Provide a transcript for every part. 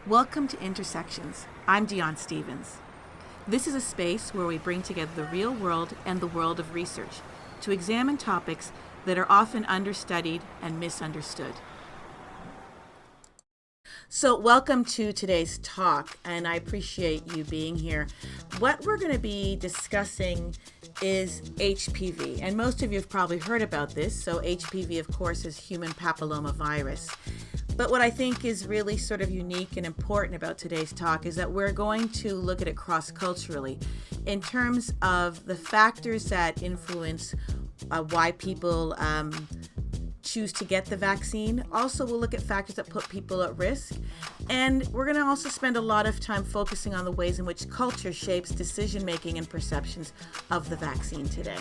Welcome to Intersections. I'm Dion Stevens. This is a space where we bring together the real world and the world of research to examine topics that are often understudied and misunderstood. So welcome to today's talk, and I appreciate you being here. What we're going to be discussing is HPV, and most of you have probably heard about this. So HPV, of course, is human papillomavirus. But what I think is really sort of unique and important about today's talk is that we're going to look at it cross-culturally in terms of the factors that influence why people choose to get the vaccine. Also, we'll look at factors that put people at risk. And we're going to also spend a lot of time focusing on the ways in which culture shapes decision-making and perceptions of the vaccine today.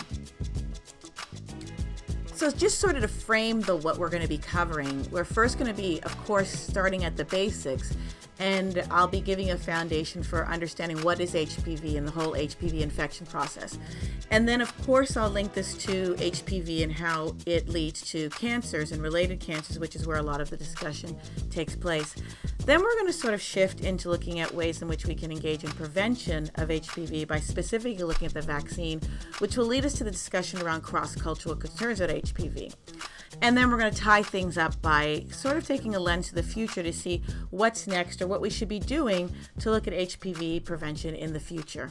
So just sort of to frame what we're going to be covering, we're first going to be, of course, starting at the basics, and I'll be giving a foundation for understanding what is HPV and the whole HPV infection process. And then, of course, I'll link this to HPV and how it leads to cancers and related cancers, which is where a lot of the discussion takes place. Then we're going to sort of shift into looking at ways in which we can engage in prevention of HPV by specifically looking at the vaccine, which will lead us to the discussion around cross-cultural concerns about HPV. And then we're going to tie things up by sort of taking a lens to the future to see what's next or what we should be doing to look at HPV prevention in the future.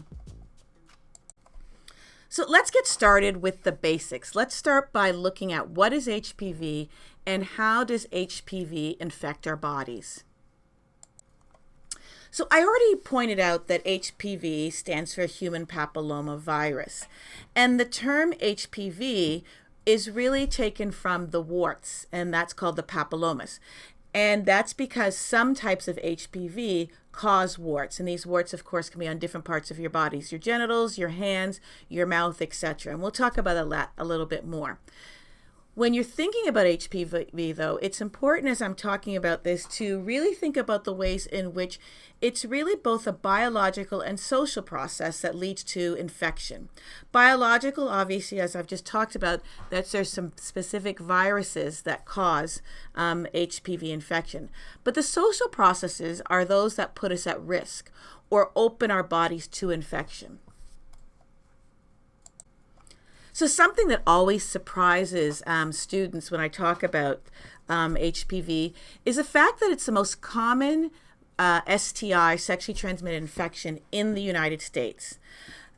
So let's get started with the basics. Let's start by looking at what is HPV and how does HPV infect our bodies. So I already pointed out that HPV stands for human papillomavirus, and the term HPV is really taken from the warts, and that's called the papillomas. And that's because some types of HPV cause warts, and these warts, of course, can be on different parts of your bodies, your genitals, your hands, your mouth, etc. And we'll talk about that a little bit more. When you're thinking about HPV, though, it's important as I'm talking about this to really think about the ways in which it's really both a biological and social process that leads to infection. Biological, obviously, as I've just talked about, that there's some specific viruses that cause HPV infection. But the social processes are those that put us at risk or open our bodies to infection. So something that always surprises students when I talk about HPV is the fact that it's the most common STI, sexually transmitted infection, in the United States.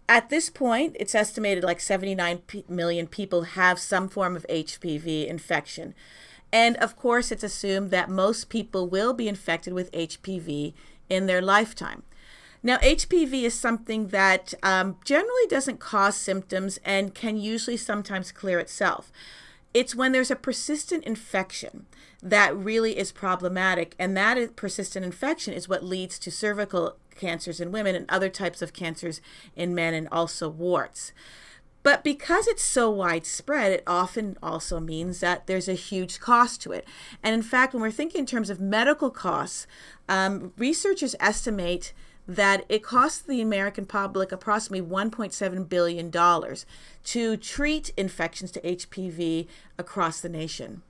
At this point, it's estimated like 79 million people have some form of HPV infection. And of course, it's assumed that most people will be infected with HPV in their lifetime. Now, HPV is something that generally doesn't cause symptoms and can usually sometimes clear itself. It's when there's a persistent infection that really is problematic, and that persistent infection is what leads to cervical cancers in women and other types of cancers in men, and also warts. But because it's so widespread, it often also means that there's a huge cost to it. And in fact, when we're thinking in terms of medical costs, researchers estimate that it costs the American public approximately $1.7 billion to treat infections to HPV across the nation.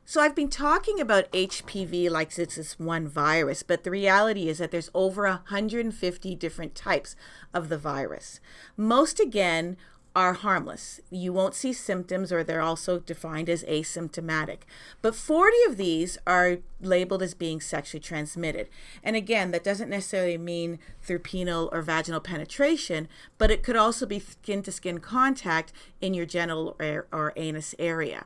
So I've been talking about HPV like it's this one virus, but the reality is that there's over 150 different types of the virus. Most, again, are harmless. You won't see symptoms, or they're also defined as asymptomatic. But 40 of these are labeled as being sexually transmitted. And again, that doesn't necessarily mean through penile or vaginal penetration, but it could also be skin-to-skin contact in your genital or anus area.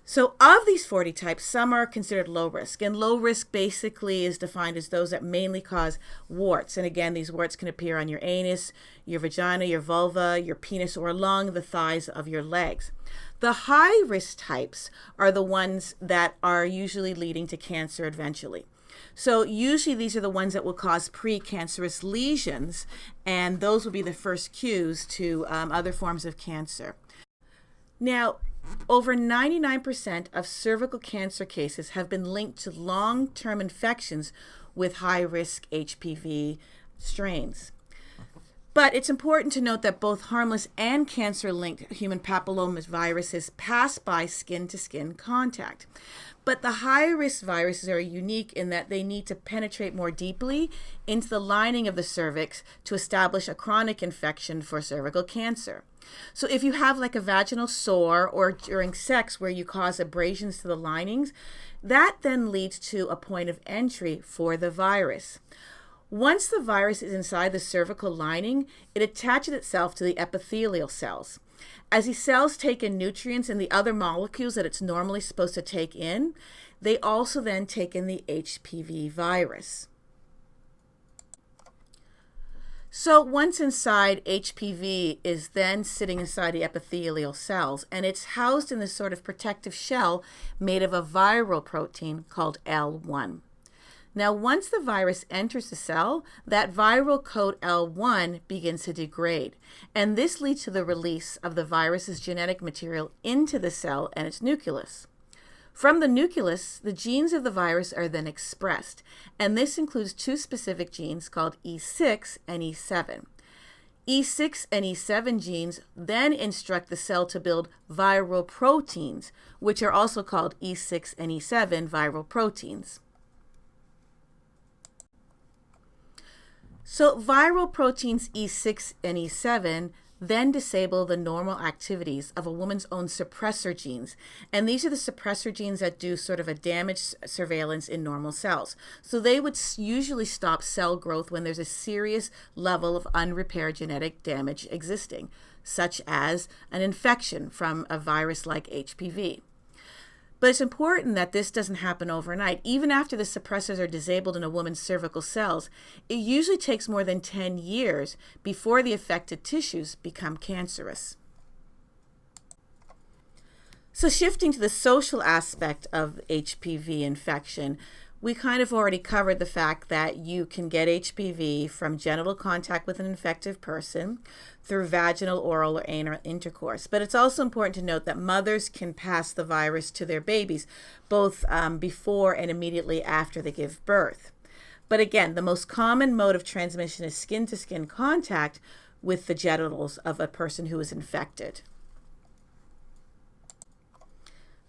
So of these 40 types, some are considered low risk. And low risk basically is defined as those that mainly cause warts. And again, these warts can appear on your anus, your vagina, your vulva, your penis, or along the thighs of your legs. The high risk types are the ones that are usually leading to cancer eventually. So usually these are the ones that will cause precancerous lesions, and those will be the first cues to other forms of cancer. Now, over 99% of cervical cancer cases have been linked to long-term infections with high-risk HPV strains. But it's important to note that both harmless and cancer-linked human papillomaviruses pass by skin-to-skin contact. But the high-risk viruses are unique in that they need to penetrate more deeply into the lining of the cervix to establish a chronic infection for cervical cancer. So if you have like a vaginal sore or during sex where you cause abrasions to the linings, that then leads to a point of entry for the virus. Once the virus is inside the cervical lining, it attaches itself to the epithelial cells. As these cells take in nutrients and the other molecules that it's normally supposed to take in, they also then take in the HPV virus. So once inside, HPV is then sitting inside the epithelial cells, and it's housed in this sort of protective shell made of a viral protein called L1. Now, once the virus enters the cell, that viral coat L1 begins to degrade, and this leads to the release of the virus's genetic material into the cell and its nucleus. From the nucleus, the genes of the virus are then expressed, and this includes two specific genes called E6 and E7. E6 and E7 genes then instruct the cell to build viral proteins, which are also called E6 and E7 viral proteins. So viral proteins E6 and E7 then disable the normal activities of a woman's own suppressor genes. And these are the suppressor genes that do sort of a damage surveillance in normal cells. So they would usually stop cell growth when there's a serious level of unrepaired genetic damage existing, such as an infection from a virus like HPV. But it's important that this doesn't happen overnight. Even after the suppressors are disabled in a woman's cervical cells, it usually takes more than 10 years before the affected tissues become cancerous. So shifting to the social aspect of HPV infection, we kind of already covered the fact that you can get HPV from genital contact with an infected person through vaginal, oral, or anal intercourse. But it's also important to note that mothers can pass the virus to their babies, both before and immediately after they give birth. But again, the most common mode of transmission is skin-to-skin contact with the genitals of a person who is infected.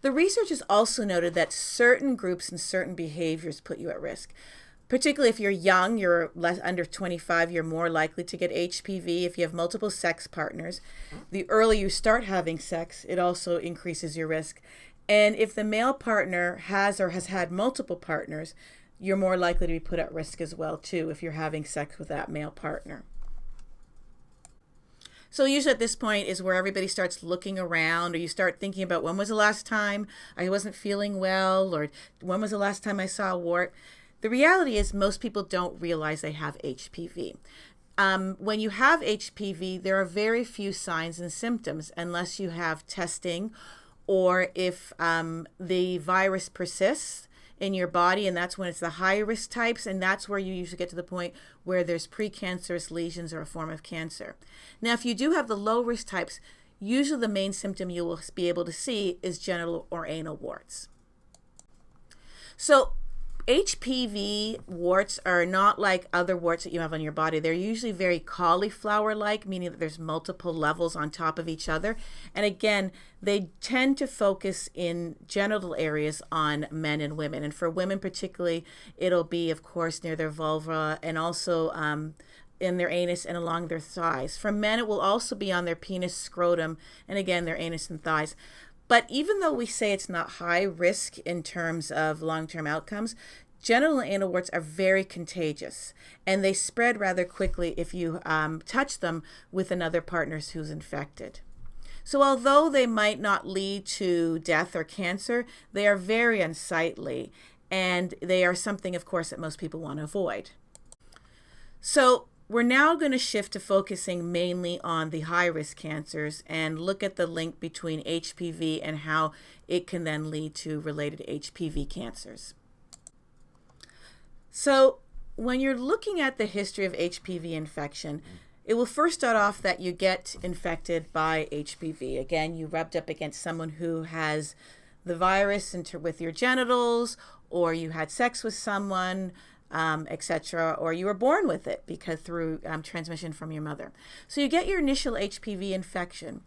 The researchers also noted that certain groups and certain behaviors put you at risk. Particularly if you're young, you're under 25, you're more likely to get HPV. If you have multiple sex partners, the earlier you start having sex, it also increases your risk. And if the male partner has or has had multiple partners, you're more likely to be put at risk as well, too, if you're having sex with that male partner. So usually at this point is where everybody starts looking around, or you start thinking about when was the last time I wasn't feeling well, or when was the last time I saw a wart. The reality is most people don't realize they have HPV. When you have HPV, there are very few signs and symptoms unless you have testing, or if the virus persists in your body, and that's when it's the high risk types, and that's where you usually get to the point where there's precancerous lesions or a form of cancer. Now, if you do have the low risk types, usually the main symptom you will be able to see is genital or anal warts. So HPV warts are not like other warts that you have on your body. They're usually very cauliflower-like, meaning that there's multiple levels on top of each other. And again, they tend to focus in genital areas on men and women. And for women particularly, it'll be, of course, near their vulva and also in their anus and along their thighs. For men, it will also be on their penis, scrotum, and again, their anus and thighs. But even though we say it's not high risk in terms of long-term outcomes, genital and anal warts are very contagious, and they spread rather quickly if you touch them with another partner who's infected. So although they might not lead to death or cancer, they are very unsightly, and they are something, of course, that most people want to avoid. So we're now going to shift to focusing mainly on the high-risk cancers and look at the link between HPV and how it can then lead to related HPV cancers. So when you're looking at the history of HPV infection, it will first start off that you get infected by HPV. Again, you rubbed up against someone who has the virus with your genitals, or you had sex with someone etc., or you were born with it because through transmission from your mother. So you get your initial HPV infection.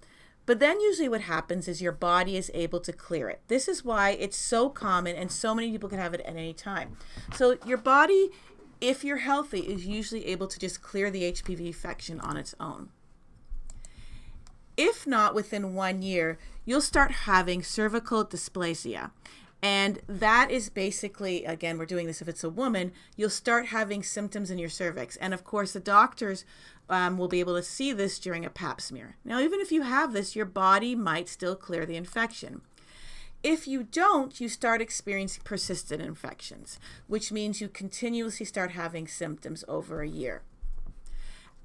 But then usually what happens is your body is able to clear it. This is why it's so common and so many people can have it at any time. So your body, if you're healthy, is usually able to just clear the HPV infection on its own. If not, within 1 year, you'll start having cervical dysplasia. And that is basically, again, we're doing this if it's a woman, you'll start having symptoms in your cervix. And of course, the doctors will be able to see this during a pap smear. Now, even if you have this, your body might still clear the infection. If you don't, you start experiencing persistent infections, which means you continuously start having symptoms over a year.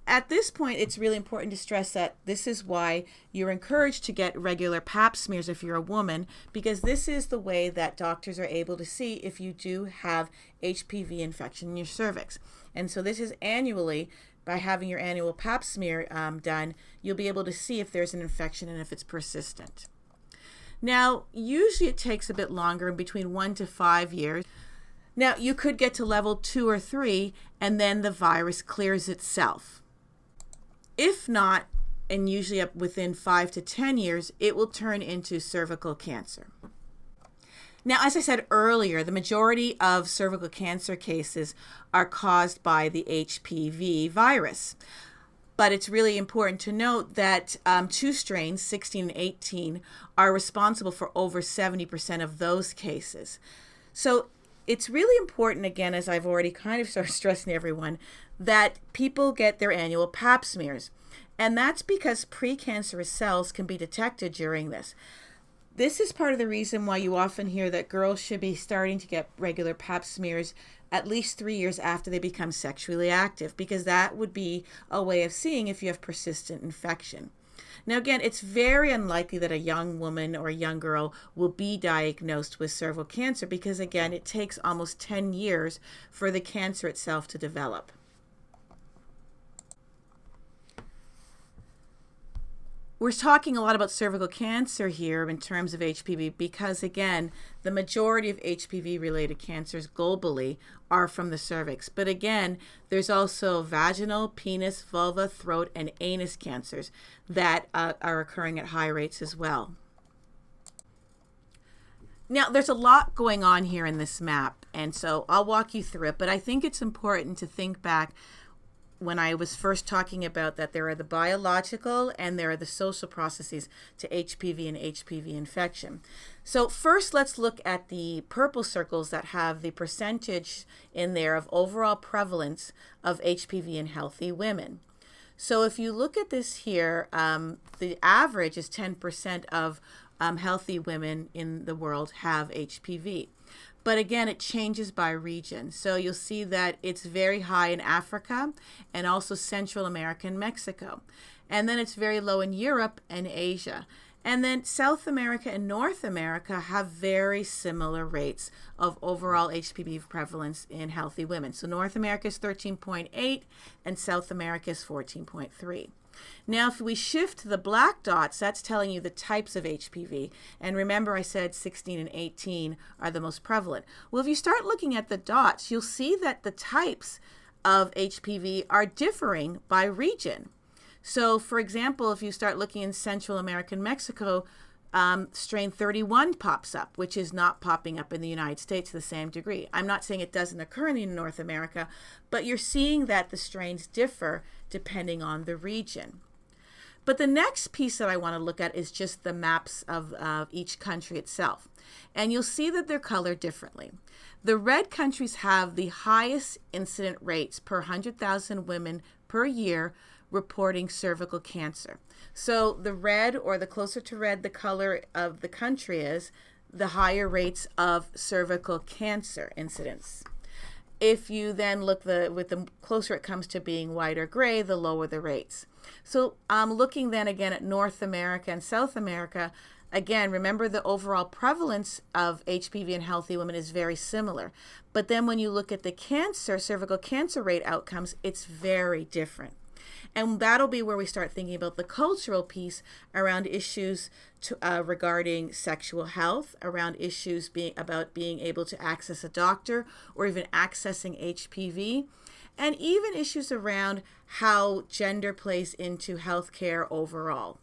At this point, it's really important to stress that this is why you're encouraged to get regular pap smears if you're a woman, because this is the way that doctors are able to see if you do have HPV infection in your cervix. And so this is annually. By having your annual pap smear done, you'll be able to see if there's an infection and if it's persistent. Now, usually it takes a bit longer, in between 1 to 5 years. Now, you could get to level 2 or 3, and then the virus clears itself. If not, and usually up within 5 to 10 years, it will turn into cervical cancer. Now, as I said earlier, the majority of cervical cancer cases are caused by the HPV virus. But it's really important to note that 2 strains, 16 and 18, are responsible for over 70% of those cases. So it's really important, again, as I've already kind of started stressing to everyone, that people get their annual pap smears. And that's because precancerous cells can be detected during this. This is part of the reason why you often hear that girls should be starting to get regular pap smears at least 3 years after they become sexually active, because that would be a way of seeing if you have persistent infection. Now, again, it's very unlikely that a young woman or a young girl will be diagnosed with cervical cancer because, again, it takes almost 10 years for the cancer itself to develop. We're talking a lot about cervical cancer here in terms of HPV because, again, the majority of HPV-related cancers globally are from the cervix. But again, there's also vaginal, penis, vulva, throat, and anus cancers that are occurring at high rates as well. Now, there's a lot going on here in this map, and so I'll walk you through it, but I think it's important to think back when I was first talking about that there are the biological and there are the social processes to HPV and HPV infection. So first, let's look at the purple circles that have the percentage in there of overall prevalence of HPV in healthy women. So if you look at this here, the average is 10% of healthy women in the world have HPV. But again, it changes by region. So you'll see that it's very high in Africa and also Central America and Mexico. And then it's very low in Europe and Asia. And then South America and North America have very similar rates of overall HPV prevalence in healthy women. So North America is 13.8 and South America is 14.3. Now, if we shift to the black dots, that's telling you the types of HPV. And remember, I said 16 and 18 are the most prevalent. Well, if you start looking at the dots, you'll see that the types of HPV are differing by region. So, for example, if you start looking in Central America and Mexico, strain 31 pops up, which is not popping up in the United States to the same degree. I'm not saying it doesn't occur in North America, but you're seeing that the strains differ depending on the region. But the next piece that I want to look at is just the maps of each country itself. And you'll see that they're colored differently. The red countries have the highest incident rates per 100,000 women per year reporting cervical cancer. So the red, or the closer to red the color of the country is, the higher rates of cervical cancer incidence. If you then look with the closer it comes to being white or gray, the lower the rates. So looking then again at North America and South America, again, remember the overall prevalence of HPV in healthy women is very similar. But then when you look at the cancer, cervical cancer rate outcomes, it's very different. And that'll be where we start thinking about the cultural piece around issues regarding sexual health, around issues about being able to access a doctor or even accessing HPV, and even issues around how gender plays into healthcare overall.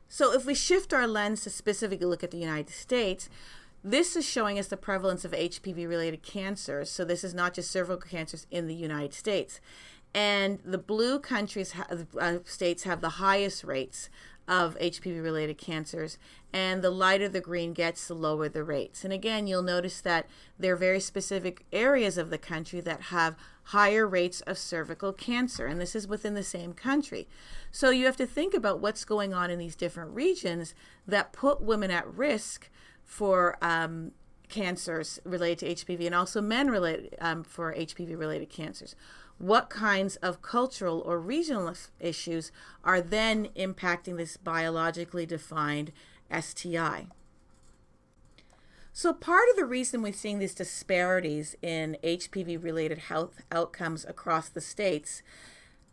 So if we shift our lens to specifically look at the United States, this is showing us the prevalence of HPV-related cancers. So this is not just cervical cancers in the United States. And the blue states have the highest rates of HPV-related cancers, and the lighter the green gets, the lower the rates. And again, you'll notice that there are very specific areas of the country that have higher rates of cervical cancer, and this is within the same country. So you have to think about what's going on in these different regions that put women at risk for cancers related to HPV, and also men related for HPV-related cancers. What kinds of cultural or regional issues are then impacting this biologically defined STI? So part of the reason we're seeing these disparities in HPV-related health outcomes across the states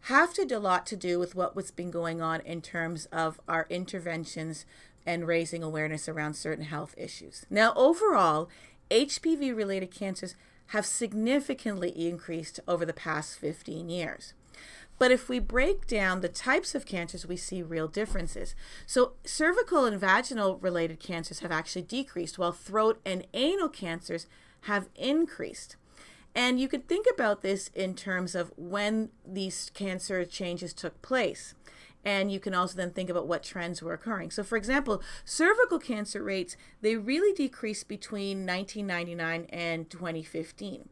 have a lot to do with what's been going on in terms of our interventions and raising awareness around certain health issues. Now, overall, HPV-related cancers have significantly increased over the past 15 years. But if we break down the types of cancers, we see real differences. So cervical and vaginal related cancers have actually decreased, while throat and anal cancers have increased. And you could think about this in terms of when these cancer changes took place. And you can also then think about what trends were occurring. So for example, cervical cancer rates, they really decreased between 1999 and 2015.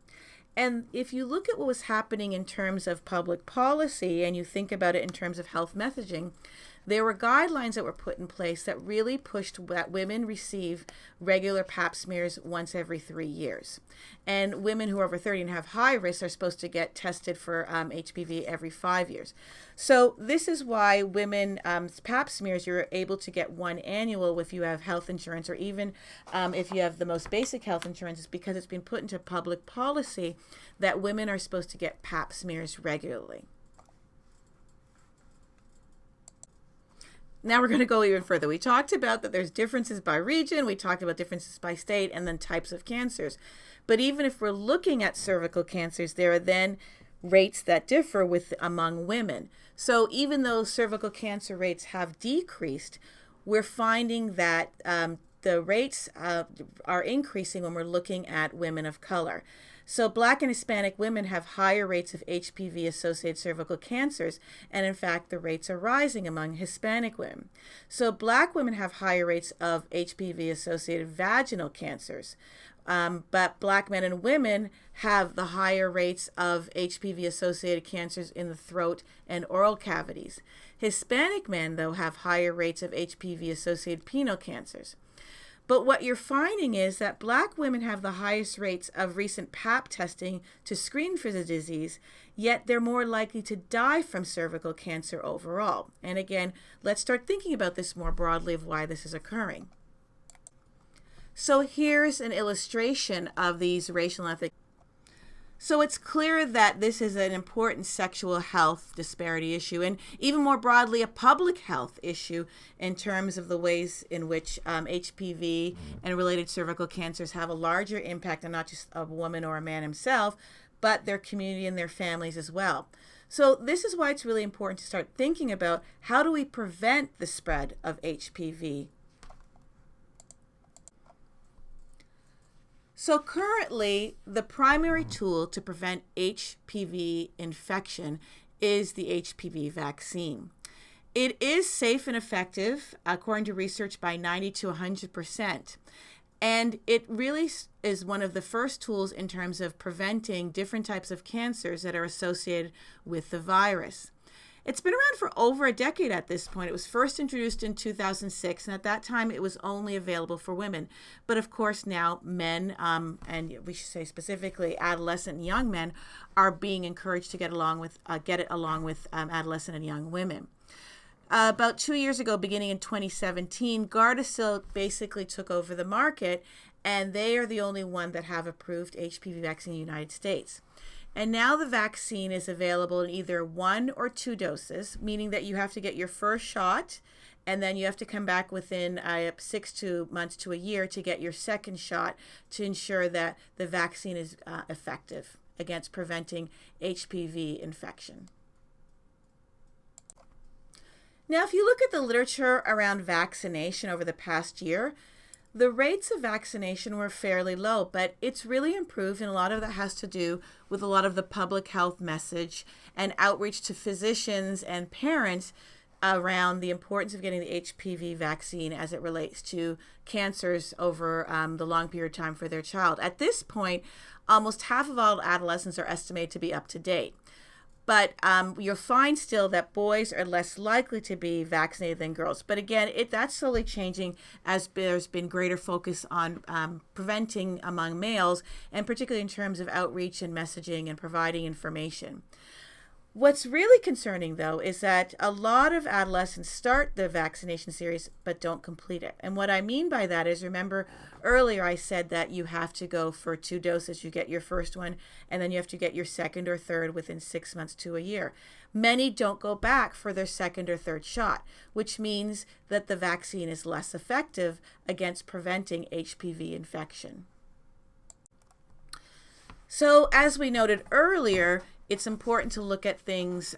And if you look at what was happening in terms of public policy and you think about it in terms of health messaging, there were guidelines that were put in place that really pushed that women receive regular pap smears once every 3 years. And women who are over 30 and have high risk are supposed to get tested for HPV every 5 years. So this is why women pap smears, you're able to get one annual if you have health insurance, or even if you have the most basic health insurance, is because it's been put into public policy that women are supposed to get pap smears regularly. Now we're going to go even further. We talked about that there's differences by region, we talked about differences by state, and then types of cancers. But even if we're looking at cervical cancers, there are then rates that differ among women. So even though cervical cancer rates have decreased, we're finding that the rates are increasing when we're looking at women of color. So Black and Hispanic women have higher rates of HPV-associated cervical cancers, and in fact, the rates are rising among Hispanic women. So Black women have higher rates of HPV-associated vaginal cancers, but Black men and women have the higher rates of HPV-associated cancers in the throat and oral cavities. Hispanic men, though, have higher rates of HPV-associated penile cancers. But what you're finding is that Black women have the highest rates of recent pap testing to screen for the disease, yet they're more likely to die from cervical cancer overall. And again, let's start thinking about this more broadly of why this is occurring. So here's an illustration of these racial and ethnic. So it's clear that this is an important sexual health disparity issue, and even more broadly, a public health issue in terms of the ways in which HPV and related cervical cancers have a larger impact on not just a woman or a man himself, but their community and their families as well. So this is why it's really important to start thinking about how do we prevent the spread of HPV. So currently, the primary tool to prevent HPV infection is the HPV vaccine. It is safe and effective, according to research, by 90 to 100%. And it really is one of the first tools in terms of preventing different types of cancers that are associated with the virus. It's been around for over a decade at this point. It was first introduced in 2006, and at that time it was only available for women. But of course now men, and we should say specifically adolescent and young men, are being encouraged to get it along with adolescent and young women. About 2 years ago, beginning in 2017, Gardasil basically took over the market, and they are the only one that have approved HPV vaccine in the United States. And now the vaccine is available in either 1 or 2 doses, meaning that you have to get your first shot and then you have to come back within 6 months to a year to get your second shot to ensure that the vaccine is effective against preventing HPV infection. Now, if you look at the literature around vaccination over the past year, the rates of vaccination were fairly low, but it's really improved, and a lot of that has to do with a lot of the public health message and outreach to physicians and parents around the importance of getting the HPV vaccine as it relates to cancers over the long period of time for their child. At this point, almost half of all adolescents are estimated to be up to date. But you'll find still that boys are less likely to be vaccinated than girls. But again, that's slowly changing as there's been greater focus on preventing among males, and particularly in terms of outreach and messaging and providing information. What's really concerning, though, is that a lot of adolescents start the vaccination series but don't complete it. And what I mean by that is, remember earlier I said that you have to go for 2 doses. You get your first one, and then you have to get your second or third within 6 months to a year. Many don't go back for their second or third shot, which means that the vaccine is less effective against preventing HPV infection. So, as we noted earlier, it's important to look at things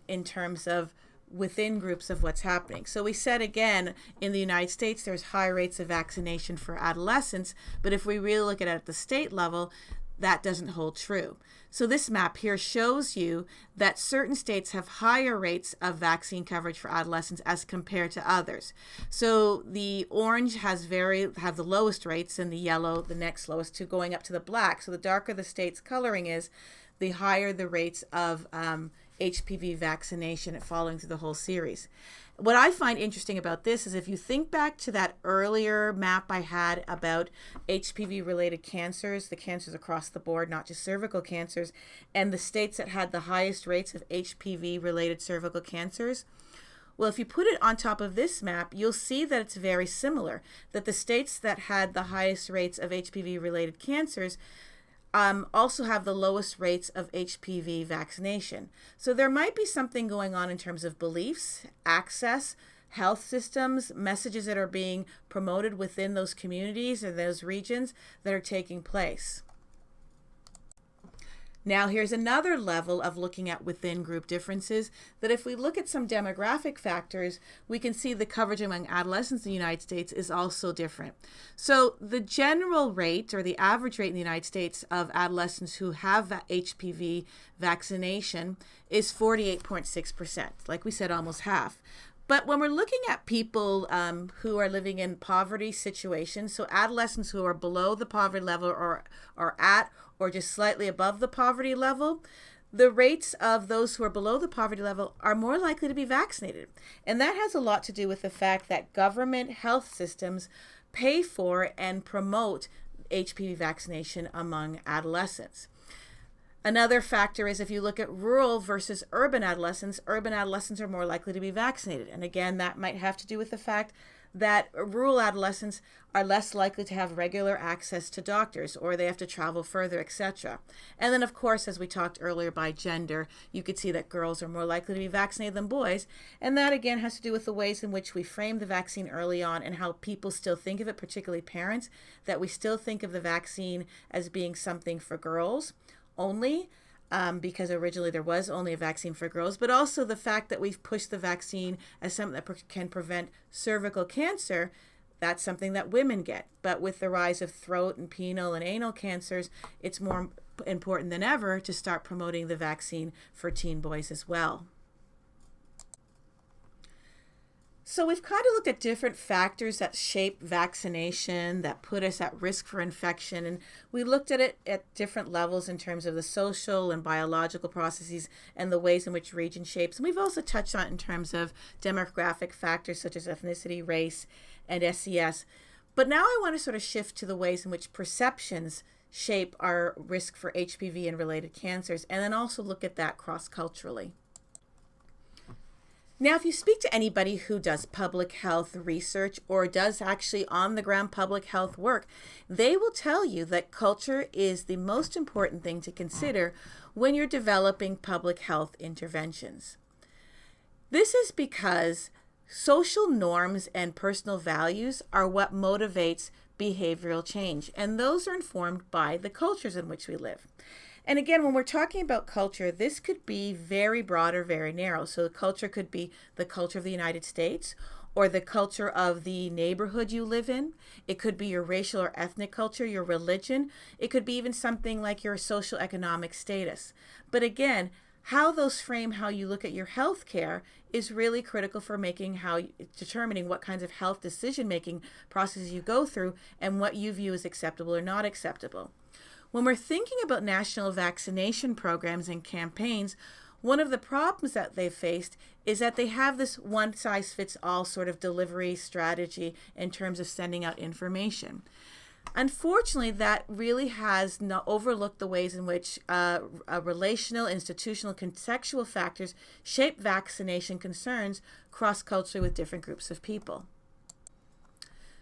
in terms of within groups of what's happening. So we said again, in the United States, there's high rates of vaccination for adolescents, but if we really look at it at the state level, that doesn't hold true. So this map here shows you that certain states have higher rates of vaccine coverage for adolescents as compared to others. So the orange have the lowest rates, and the yellow the next lowest, to going up to the black. So the darker the state's coloring is, the higher the rates of HPV vaccination following through the whole series. What I find interesting about this is if you think back to that earlier map I had about HPV-related cancers, the cancers across the board, not just cervical cancers, and the states that had the highest rates of HPV-related cervical cancers, well, if you put it on top of this map, you'll see that it's very similar, that the states that had the highest rates of HPV-related cancers also have the lowest rates of HPV vaccination. So there might be something going on in terms of beliefs, access, health systems, messages that are being promoted within those communities or those regions that are taking place. Now, here's another level of looking at within group differences, that if we look at some demographic factors, we can see the coverage among adolescents in the United States is also different. So the general rate, or the average rate in the United States of adolescents who have HPV vaccination is 48.6%. Like we said, almost half. But when we're looking at people who are living in poverty situations, so adolescents who are below the poverty level or are at or just slightly above the poverty level, the rates of those who are below the poverty level are more likely to be vaccinated. And that has a lot to do with the fact that government health systems pay for and promote HPV vaccination among adolescents. Another factor is if you look at rural versus urban adolescents are more likely to be vaccinated. And again, that might have to do with the fact that rural adolescents are less likely to have regular access to doctors, or they have to travel further, etc. And then, of course, as we talked earlier by gender, you could see that girls are more likely to be vaccinated than boys. And that, again, has to do with the ways in which we frame the vaccine early on and how people still think of it, particularly parents, that we still think of the vaccine as being something for girls only, because originally there was only a vaccine for girls, but also the fact that we've pushed the vaccine as something that can prevent cervical cancer. That's something that women get. But with the rise of throat and penile and anal cancers, it's more important than ever to start promoting the vaccine for teen boys as well. So we've kind of looked at different factors that shape vaccination, that put us at risk for infection, and we looked at it at different levels in terms of the social and biological processes and the ways in which region shapes. And we've also touched on it in terms of demographic factors such as ethnicity, race, and SES. But now I want to sort of shift to the ways in which perceptions shape our risk for HPV and related cancers, and then also look at that cross-culturally. Now, if you speak to anybody who does public health research or does actually on the ground public health work, they will tell you that culture is the most important thing to consider when you're developing public health interventions. This is because social norms and personal values are what motivates behavioral change, and those are informed by the cultures in which we live. And again, when we're talking about culture, this could be very broad or very narrow. So the culture could be the culture of the United States or the culture of the neighborhood you live in. It could be your racial or ethnic culture, your religion. It could be even something like your social economic status. But again, how those frame how you look at your health care is really critical for determining what kinds of health decision-making processes you go through and what you view as acceptable or not acceptable. When we're thinking about national vaccination programs and campaigns, one of the problems that they've faced is that they have this one-size-fits-all sort of delivery strategy in terms of sending out information. Unfortunately, that really has overlooked the ways in which relational, institutional, contextual factors shape vaccination concerns cross-culturally with different groups of people.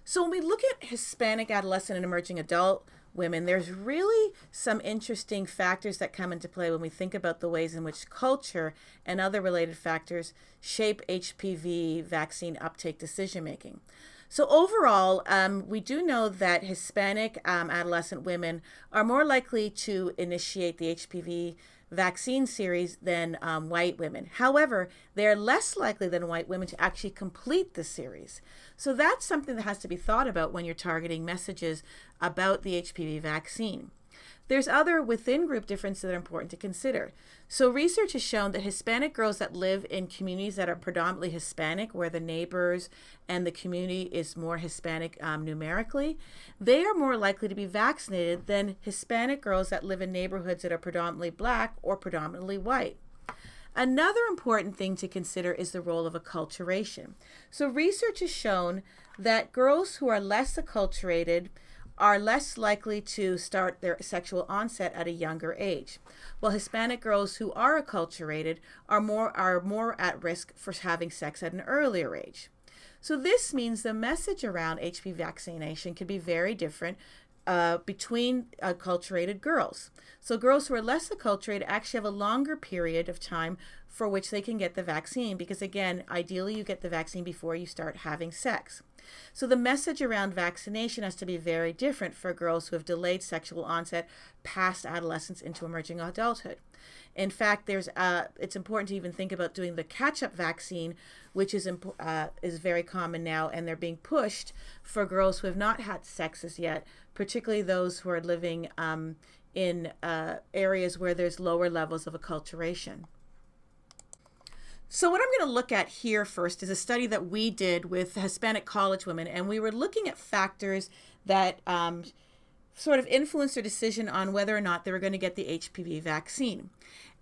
So when we look at Hispanic adolescent and emerging adult women, there's really some interesting factors that come into play when we think about the ways in which culture and other related factors shape HPV vaccine uptake decision-making. So overall, we do know that Hispanic adolescent women are more likely to initiate the HPV vaccine series than white women. However, they're less likely than white women to actually complete the series. So that's something that has to be thought about when you're targeting messages about the HPV vaccine. There's other within-group differences that are important to consider. So research has shown that Hispanic girls that live in communities that are predominantly Hispanic, where the neighbors and the community is more Hispanic numerically, they are more likely to be vaccinated than Hispanic girls that live in neighborhoods that are predominantly Black or predominantly white. Another important thing to consider is the role of acculturation. So research has shown that girls who are less acculturated are less likely to start their sexual onset at a younger age, while Hispanic girls who are acculturated are more at risk for having sex at an earlier age. So this means the message around HPV vaccination can be very different between acculturated girls. So girls who are less acculturated actually have a longer period of time for which they can get the vaccine because, again, ideally you get the vaccine before you start having sex. So the message around vaccination has to be very different for girls who have delayed sexual onset past adolescence into emerging adulthood. In fact, it's important to even think about doing the catch-up vaccine, which is very common now, and they're being pushed for girls who have not had sex as yet, particularly those who are living in areas where there's lower levels of acculturation. So what I'm going to look at here first is a study that we did with Hispanic college women, and we were looking at factors that sort of influenced their decision on whether or not they were going to get the HPV vaccine.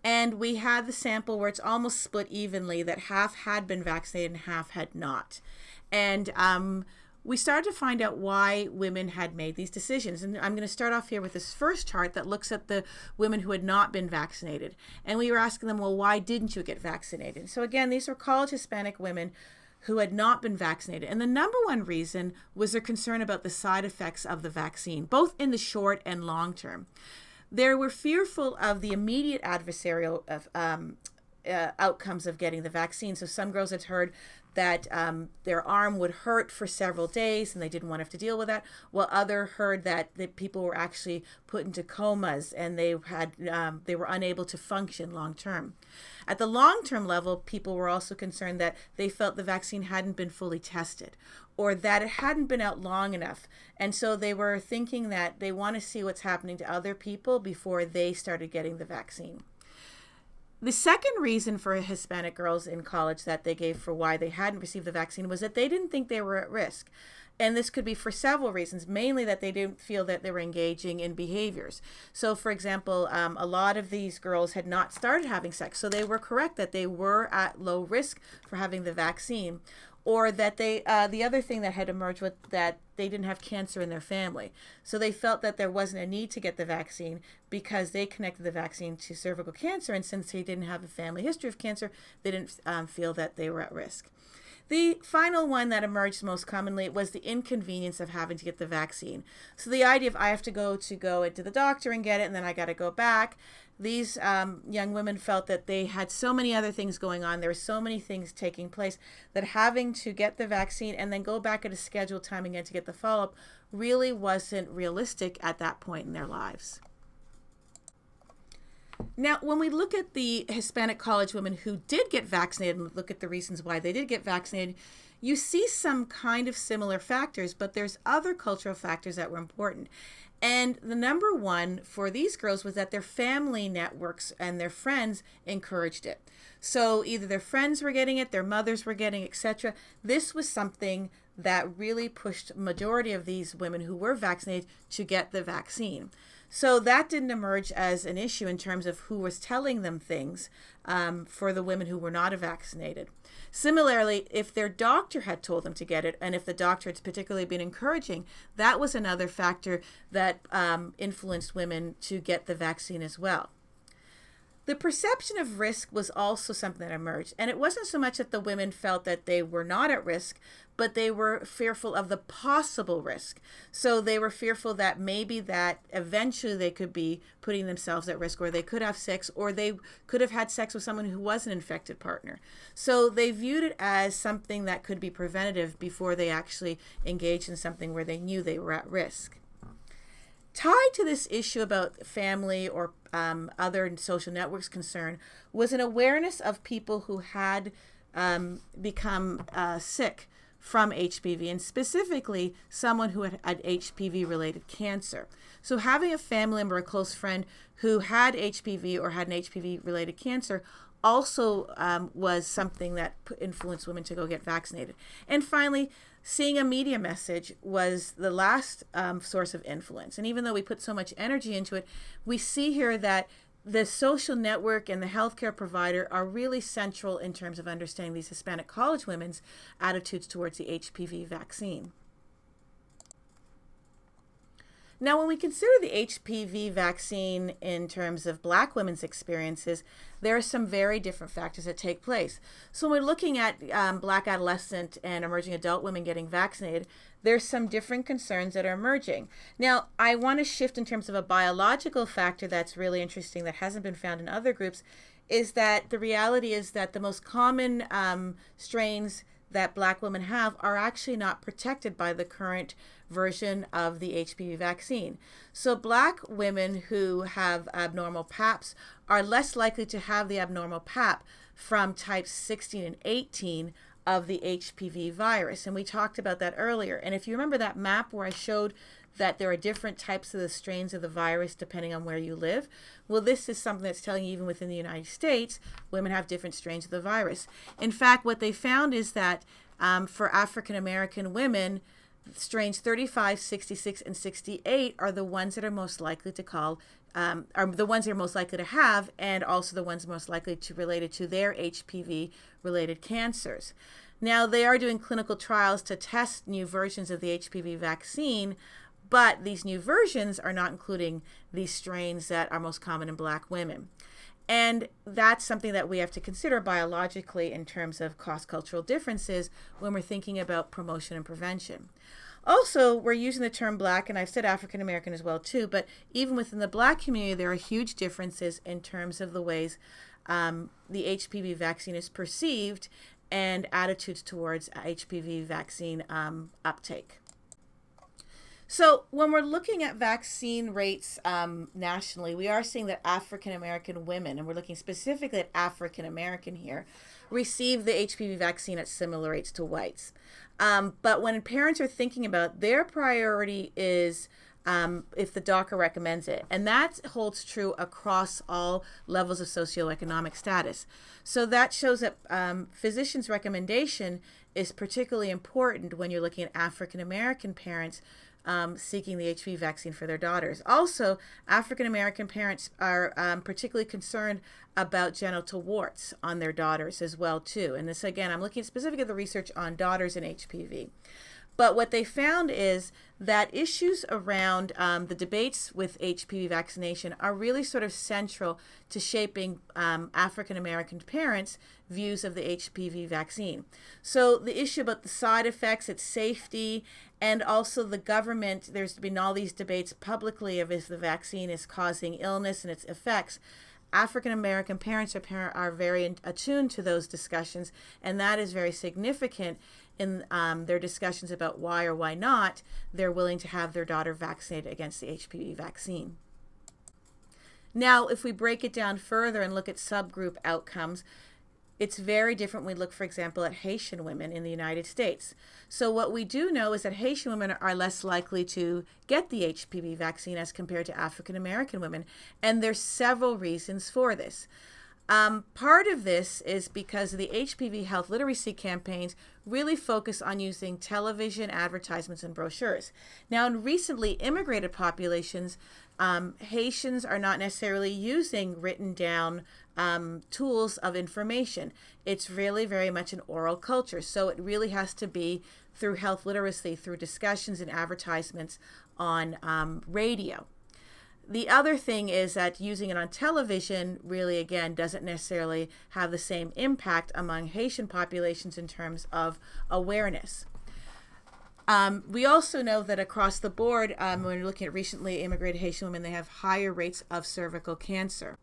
And we had the sample where it's almost split evenly, that half had been vaccinated and half had not. And we started to find out why women had made these decisions. And I'm going to start off here with this first chart that looks at the women who had not been vaccinated. And we were asking them, well, why didn't you get vaccinated? So again, these were college Hispanic women who had not been vaccinated. And the number one reason was their concern about the side effects of the vaccine, both in the short and long term. They were fearful of the immediate adversarial outcomes of getting the vaccine. So some girls had heard that their arm would hurt for several days and they didn't want to have to deal with that, while others heard that the people were actually put into comas and they were unable to function long term. At the long-term level, people were also concerned that they felt the vaccine hadn't been fully tested or that it hadn't been out long enough. And so they were thinking that they want to see what's happening to other people before they started getting the vaccine. The second reason for Hispanic girls in college that they gave for why they hadn't received the vaccine was that they didn't think they were at risk. And this could be for several reasons, mainly that they didn't feel that they were engaging in behaviors. So, for example, a lot of these girls had not started having sex, so they were correct that they were at low risk for having the vaccine. or that they, the other thing that had emerged was that they didn't have cancer in their family. So they felt that there wasn't a need to get the vaccine because they connected the vaccine to cervical cancer. And since they didn't have a family history of cancer, they didn't feel that they were at risk. The final one that emerged most commonly was the inconvenience of having to get the vaccine. So the idea of I have to go into the doctor and get it, and then I got to go back. These young women felt that they had so many other things going on. There were so many things taking place that having to get the vaccine and then go back at a scheduled time again to get the follow-up really wasn't realistic at that point in their lives. Now, when we look at the Hispanic college women who did get vaccinated and look at the reasons why they did get vaccinated, you see some kind of similar factors, but there's other cultural factors that were important. And the number one for these girls was that their family networks and their friends encouraged it. So either their friends were getting it, their mothers were getting, etc. This was something that really pushed majority of these women who were vaccinated to get the vaccine. So that didn't emerge as an issue in terms of who was telling them things for the women who were not vaccinated. Similarly, if their doctor had told them to get it, and if the doctor had particularly been encouraging, that was another factor that influenced women to get the vaccine as well. The perception of risk was also something that emerged. And it wasn't so much that the women felt that they were not at risk, but they were fearful of the possible risk. So they were fearful that maybe that eventually they could be putting themselves at risk, or they could have sex, or they could have had sex with someone who was an infected partner. So they viewed it as something that could be preventative before they actually engaged in something where they knew they were at risk. Tied to this issue about family or other social networks concern was an awareness of people who had become sick from HPV, and specifically someone who had HPV-related cancer. So having a family member, a close friend who had HPV or had an HPV-related cancer also was something that influenced women to go get vaccinated. And finally, seeing a media message was the last source of influence. And even though we put so much energy into it, we see here that the social network and the healthcare provider are really central in terms of understanding these Hispanic college women's attitudes towards the HPV vaccine. Now, when we consider the HPV vaccine in terms of Black women's experiences, there are some very different factors that take place. So when we're looking at Black adolescent and emerging adult women getting vaccinated, there's some different concerns that are emerging. Now, I want to shift in terms of a biological factor that's really interesting that hasn't been found in other groups, is that the reality is that the most common strains that Black women have are actually not protected by the current version of the HPV vaccine. So Black women who have abnormal PAPs are less likely to have the abnormal PAP from types 16 and 18 of the HPV virus. And we talked about that earlier. And if you remember that map where I showed that there are different types of the strains of the virus depending on where you live, well, this is something that's telling you even within the United States, women have different strains of the virus. In fact, what they found is that for African American women, strains 35, 66, and 68 are the ones that are most likely to are the ones they're most likely to have, and also the ones most likely to related to their HPV-related cancers. Now, they are doing clinical trials to test new versions of the HPV vaccine, but these new versions are not including these strains that are most common in Black women. And that's something that we have to consider biologically in terms of cross-cultural differences when we're thinking about promotion and prevention. Also, we're using the term Black, and I've said African American as well too, but even within the Black community, there are huge differences in terms of the ways the HPV vaccine is perceived and attitudes towards HPV vaccine uptake. So when we're looking at vaccine rates nationally, we are seeing that African American women, and we're looking specifically at African American here, receive the HPV vaccine at similar rates to whites. But when parents are thinking about it, their priority is if the doctor recommends it. And that holds true across all levels of socioeconomic status. So that shows that physicians' recommendation is particularly important when you're looking at African American parents seeking the HPV vaccine for their daughters. Also, African American parents are particularly concerned about genital warts on their daughters as well too. And this, again, I'm looking specifically at the research on daughters and HPV. But what they found is that issues around the debates with HPV vaccination are really sort of central to shaping African American parents' views of the HPV vaccine. So the issue about the side effects, its safety, and also the government, there's been all these debates publicly of if the vaccine is causing illness and its effects. African American parents are very attuned to those discussions, and that is very significant in their discussions about why or why not they're willing to have their daughter vaccinated against the HPV vaccine. Now, if we break it down further and look at subgroup outcomes, it's very different when we look, for example, at Haitian women in the United States. So what we do know is that Haitian women are less likely to get the HPV vaccine as compared to African American women, and there's several reasons for this. Part of this is because the HPV health literacy campaigns really focus on using television, advertisements, and brochures. Now, in recently immigrated populations, Haitians are not necessarily using written down tools of information. It's really very much an oral culture. So it really has to be through health literacy, through discussions and advertisements on radio. The other thing is that using it on television really, again, doesn't necessarily have the same impact among Haitian populations in terms of awareness. We also know that across the board, when we're looking at recently immigrated Haitian women, they have higher rates of cervical cancer.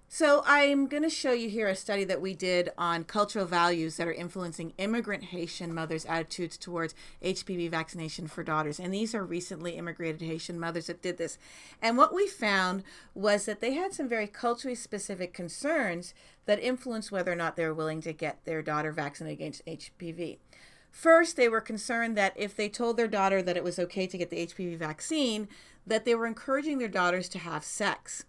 So I'm going to show you here a study that we did on cultural values that are influencing immigrant Haitian mothers' attitudes towards HPV vaccination for daughters. And these are recently immigrated Haitian mothers that did this. And what we found was that they had some very culturally specific concerns that influenced whether or not they were willing to get their daughter vaccinated against HPV. First, they were concerned that if they told their daughter that it was okay to get the HPV vaccine, that they were encouraging their daughters to have sex.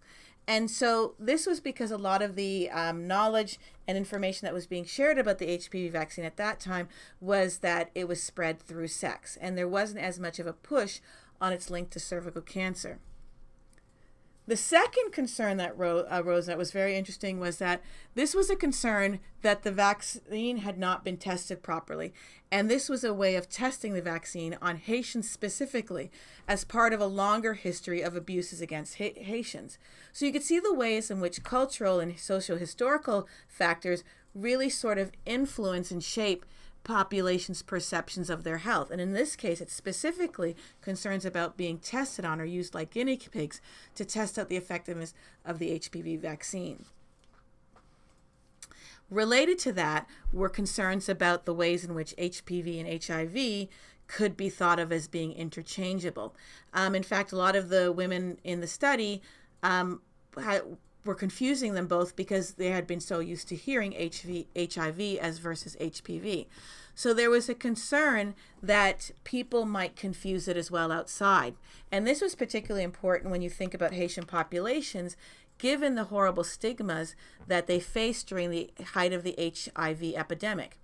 And so this was because a lot of the knowledge and information that was being shared about the HPV vaccine at that time was that it was spread through sex, and there wasn't as much of a push on its link to cervical cancer. The second concern that arose that was very interesting was that this was a concern that the vaccine had not been tested properly. And this was a way of testing the vaccine on Haitians specifically as part of a longer history of abuses against Haitians. So you could see the ways in which cultural and socio-historical factors really sort of influence and shape population's perceptions of their health. And in this case, it's specifically concerns about being tested on or used like guinea pigs to test out the effectiveness of the HPV vaccine. Related to that were concerns about the ways in which HPV and HIV could be thought of as being interchangeable. In fact, a lot of the women in the study were confusing them both because they had been so used to hearing HIV as versus HPV. So there was a concern that people might confuse it as well outside. And this was particularly important when you think about Haitian populations, given the horrible stigmas that they faced during the height of the HIV epidemic.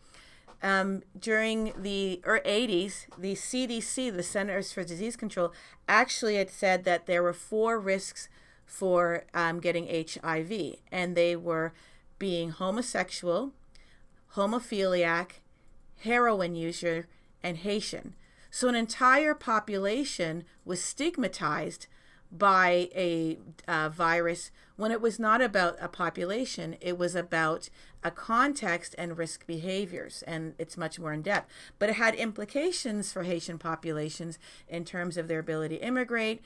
During the 80s, the CDC, the Centers for Disease Control, actually had said that there were 4 risks for getting HIV, and they were being homosexual, homophiliac, heroin user, and Haitian. So an entire population was stigmatized by a virus when it was not about a population, it was about a context and risk behaviors, and it's much more in depth. But it had implications for Haitian populations in terms of their ability to immigrate,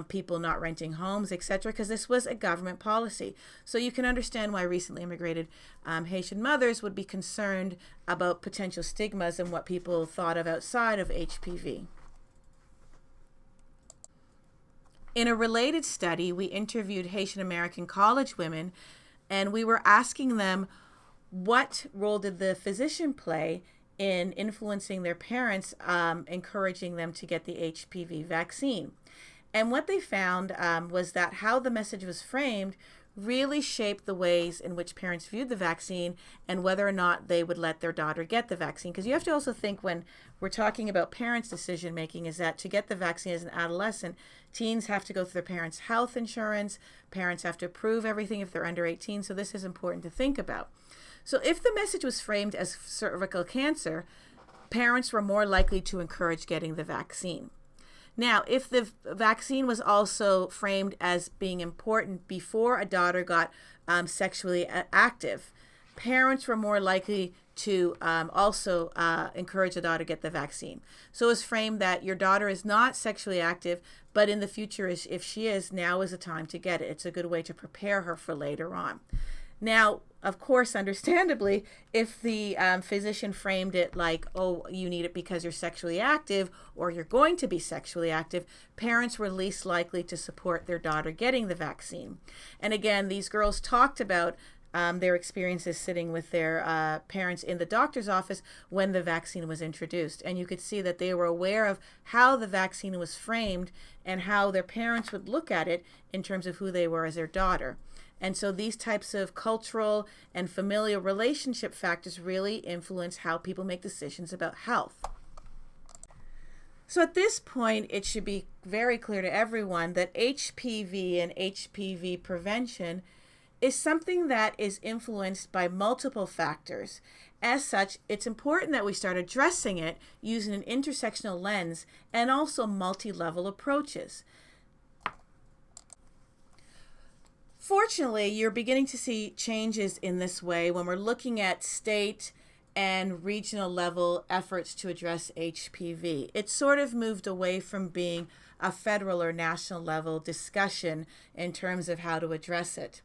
people not renting homes, etc., because this was a government policy. So you can understand why recently immigrated Haitian mothers would be concerned about potential stigmas and what people thought of outside of HPV. In a related study, we interviewed Haitian American college women, and we were asking them what role did the physician play in influencing their parents, encouraging them to get the HPV vaccine. And what they found was that how the message was framed really shaped the ways in which parents viewed the vaccine and whether or not they would let their daughter get the vaccine. Because you have to also think, when we're talking about parents' decision making, is that to get the vaccine as an adolescent, teens have to go through their parents' health insurance, parents have to approve everything if they're under 18, so this is important to think about. So if the message was framed as cervical cancer, parents were more likely to encourage getting the vaccine. Now, if the vaccine was also framed as being important before a daughter got sexually active, parents were more likely to also encourage a daughter to get the vaccine. So it was framed that your daughter is not sexually active, but in the future, if she is, now is the time to get it. It's a good way to prepare her for later on. Now, of course, understandably, if the physician framed it like, oh, you need it because you're sexually active or you're going to be sexually active, parents were least likely to support their daughter getting the vaccine. And again, these girls talked about their experiences sitting with their parents in the doctor's office when the vaccine was introduced. And you could see that they were aware of how the vaccine was framed and how their parents would look at it in terms of who they were as their daughter. And so these types of cultural and familial relationship factors really influence how people make decisions about health. So at this point, it should be very clear to everyone that HPV and HPV prevention is something that is influenced by multiple factors. As such, it's important that we start addressing it using an intersectional lens and also multi-level approaches. Fortunately, you're beginning to see changes in this way when we're looking at state and regional level efforts to address HPV. It's sort of moved away from being a federal or national level discussion in terms of how to address it.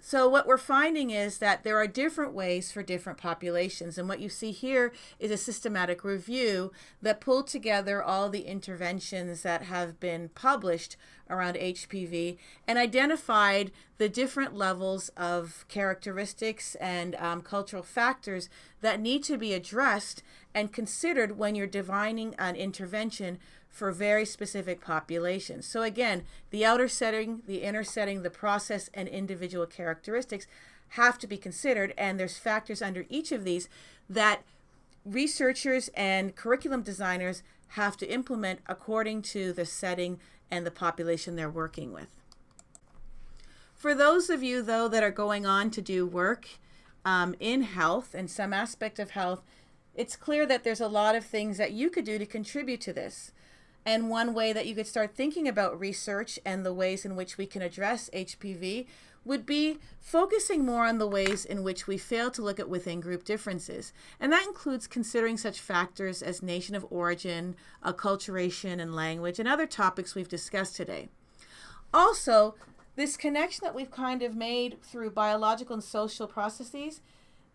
So what we're finding is that there are different ways for different populations. And what you see here is a systematic review that pulled together all the interventions that have been published around HPV and identified the different levels of characteristics and cultural factors that need to be addressed and considered when you're defining an intervention for very specific populations. So again, the outer setting, the inner setting, the process, and individual characteristics have to be considered, and there's factors under each of these that researchers and curriculum designers have to implement according to the setting and the population they're working with. For those of you, though, that are going on to do work in health and some aspect of health, it's clear that there's a lot of things that you could do to contribute to this. And one way that you could start thinking about research and the ways in which we can address HPV would be focusing more on the ways in which we fail to look at within-group differences. And that includes considering such factors as nation of origin, acculturation, and language, and other topics we've discussed today. Also, this connection that we've kind of made through biological and social processes,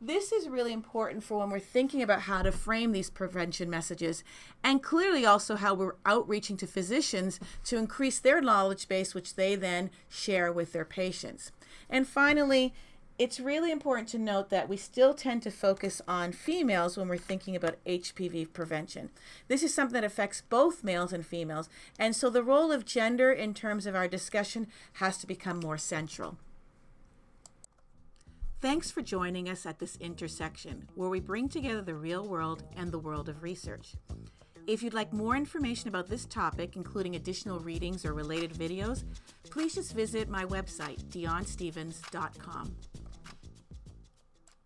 this is really important for when we're thinking about how to frame these prevention messages, and clearly also how we're outreaching to physicians to increase their knowledge base, which they then share with their patients. And finally, it's really important to note that we still tend to focus on females when we're thinking about HPV prevention. This is something that affects both males and females, and so the role of gender in terms of our discussion has to become more central. Thanks for joining us at this intersection, where we bring together the real world and the world of research. If you'd like more information about this topic, including additional readings or related videos, please just visit my website, dionstevens.com.